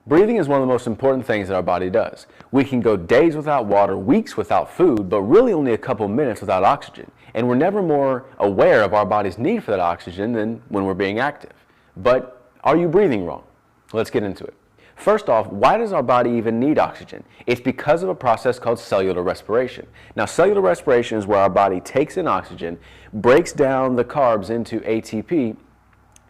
Breathing is one of the most important things that our body does. We can go days without water, weeks without food, but really only a couple minutes without oxygen. And we're never more aware of our body's need for that oxygen than when we're being active. But are you breathing wrong? Let's get into it. First off, why does our body even need oxygen? It's because of a process called cellular respiration. Now, cellular respiration is where our body takes in oxygen, breaks down the carbs into ATP,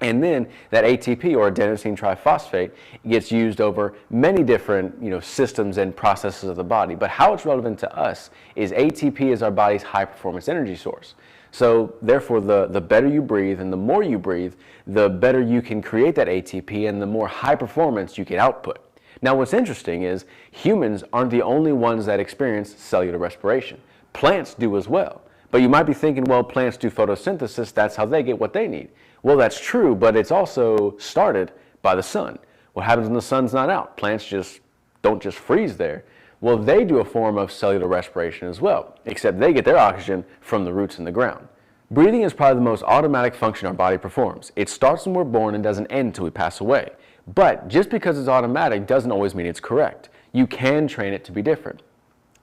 and then that ATP, or adenosine triphosphate, gets used over many different systems and processes of the body. But how it's relevant to us is ATP is our body's high performance energy source. So therefore, the better you breathe and the more you breathe, the better you can create that ATP and the more high performance you can output. Now, what's interesting is humans aren't the only ones that experience cellular respiration. Plants do as well. But you might be thinking, well, plants do photosynthesis, that's how they get what they need. Well, that's true, but it's also started by the sun. What happens when the sun's not out? Plants don't just freeze there. Well, they do a form of cellular respiration as well, except they get their oxygen from the roots in the ground. Breathing is probably the most automatic function our body performs. It starts when we're born and doesn't end until we pass away. But just because it's automatic doesn't always mean it's correct. You can train it to be different.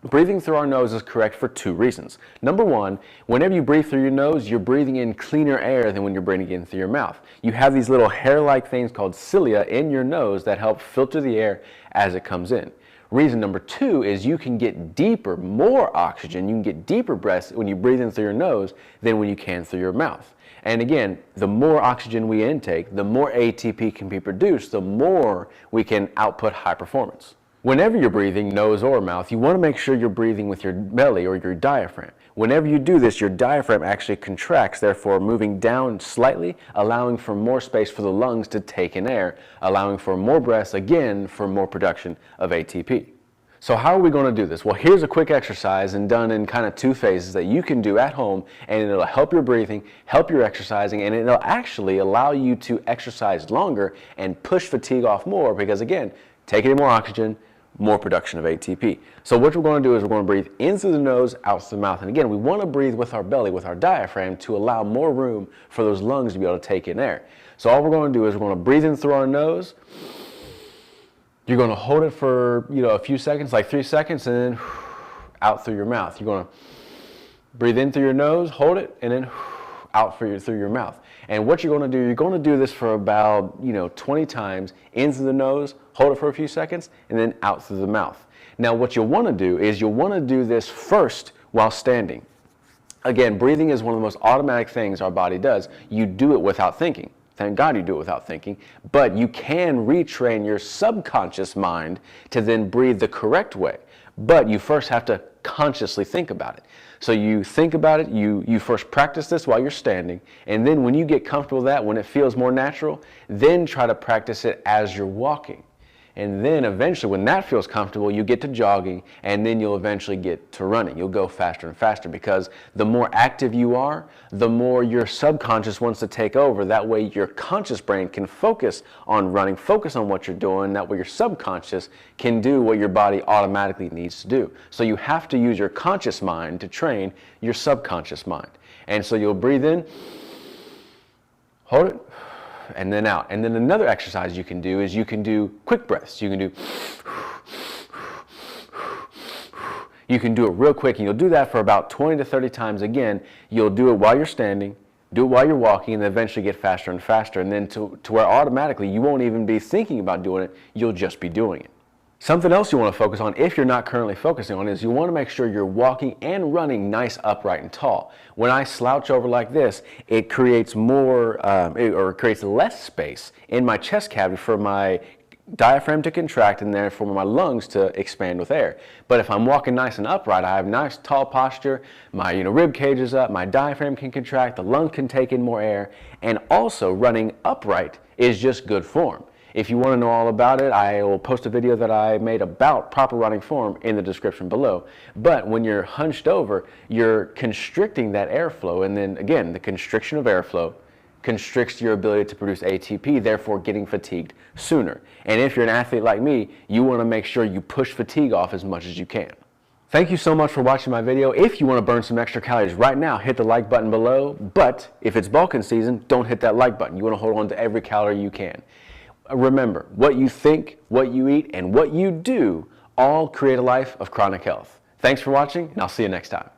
Breathing through our nose is correct for two reasons. Number one, whenever you breathe through your nose, you're breathing in cleaner air than when you're breathing in through your mouth. You have these little hair-like things called cilia in your nose that help filter the air as it comes in. Reason number two is you can get deeper, more oxygen, you can get deeper breaths when you breathe in through your nose than when you can through your mouth. And again, the more oxygen we intake, the more ATP can be produced, the more we can output high performance. Whenever you're breathing, nose or mouth, you want to make sure you're breathing with your belly or your diaphragm. Whenever you do this, your diaphragm actually contracts, therefore moving down slightly, allowing for more space for the lungs to take in air, allowing for more breaths, again, for more production of ATP. So how are we going to do this? Well, here's a quick exercise and done in kind of two phases that you can do at home, and it'll help your breathing, help your exercising, and it'll actually allow you to exercise longer and push fatigue off more because, again, taking in more oxygen, more production of ATP. So what we're going to do is we're going to breathe in through the nose, out through the mouth. And again, we want to breathe with our belly, with our diaphragm, to allow more room for those lungs to be able to take in air. So all we're going to do is we're going to breathe in through our nose. You're going to hold it for a few seconds, like 3 seconds, and then out through your mouth. You're going to breathe in through your nose, hold it, and then out through your mouth. And what you're going to do, you're going to do this for about 20 times, in through the nose, hold it for a few seconds, and then out through the mouth. Now what you'll want to do is you'll want to do this first while standing. Again, breathing is one of the most automatic things our body does. You do it without thinking. Thank God you do it without thinking, but you can retrain your subconscious mind to then breathe the correct way. But you first have to consciously think about it. So you think about it, you first practice this while you're standing, and then when you get comfortable with that, when it feels more natural, then try to practice it as you're walking. And then eventually, when that feels comfortable, you get to jogging, and then you'll eventually get to running. You'll go faster and faster because the more active you are, the more your subconscious wants to take over. That way your conscious brain can focus on running, focus on what you're doing. That way your subconscious can do what your body automatically needs to do. So you have to use your conscious mind to train your subconscious mind. And so you'll breathe in, hold it, and then out. And then another exercise you can do is you can do quick breaths. You can do it real quick, and you'll do that for about 20 to 30 times. Again, you'll do it while you're standing, do it while you're walking, and then eventually get faster and faster. And then to where automatically you won't even be thinking about doing it, you'll just be doing it. Something else you want to focus on, if you're not currently focusing on, is you want to make sure you're walking and running nice, upright, and tall. When I slouch over like this, it creates creates less space in my chest cavity for my diaphragm to contract and therefore my lungs to expand with air. But if I'm walking nice and upright, I have nice tall posture, my rib cage is up, my diaphragm can contract, the lung can take in more air, and also running upright is just good form. If you want to know all about it, I will post a video that I made about proper running form in the description below. But when you're hunched over, you're constricting that airflow, and then again, the constriction of airflow constricts your ability to produce ATP, therefore getting fatigued sooner. And if you're an athlete like me, you want to make sure you push fatigue off as much as you can. Thank you so much for watching my video. If you want to burn some extra calories right now, hit the like button below. But if it's bulking season, don't hit that like button. You want to hold on to every calorie you can. Remember, what you think, what you eat, and what you do all create a life of chronic health. Thanks for watching, and I'll see you next time.